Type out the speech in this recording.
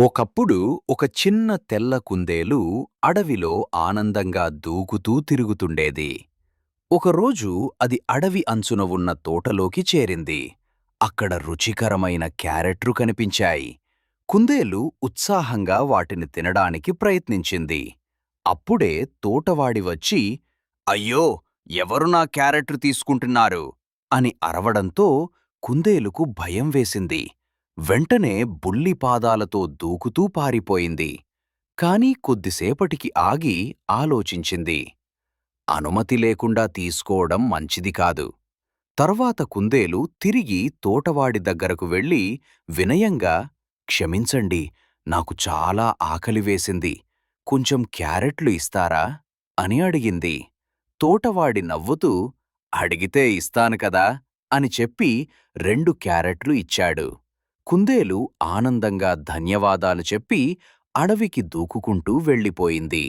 ఒకప్పుడు ఒక చిన్న తెల్ల కుందేలు అడవిలో ఆనందంగా దూకుతూ తిరుగుతుండేది. ఒకరోజు అది అడవి అంచున ఉన్న తోటలోకి చేరింది. అక్కడ రుచికరమైన క్యారెట్లు కనిపించాయి. కుందేలు ఉత్సాహంగా వాటిని తినడానికి ప్రయత్నించింది. అప్పుడే తోటవాడి వచ్చి, అయ్యో, ఎవరు నా క్యారెట్లు తీసుకుంటున్నారు అని అరవడంతో కుందేలుకు భయం వేసింది. వెంటనే బుల్లి పాదాలతో దూకుతూ పారిపోయింది. కానీ కొద్దిసేపటికి ఆగి ఆలోచించింది. అనుమతి లేకుండా తీసుకోవడం మంచిది కాదు. తర్వాత కుందేలు తిరిగి తోటవాడి దగ్గరకు వెళ్లి వినయంగా, క్షమించండి, నాకు చాలా ఆకలి వేసింది, కొంచెం క్యారెట్లు ఇస్తారా అని అడిగింది. తోటవాడి నవ్వుతూ, అడిగితే ఇస్తాను కదా అని చెప్పి 2 క్యారెట్లు ఇచ్చాడు. కుందేలు ఆనందంగా ధన్యవాదాలు చెప్పి అడవికి దూకుకుంటూ వెళ్ళిపోయింది.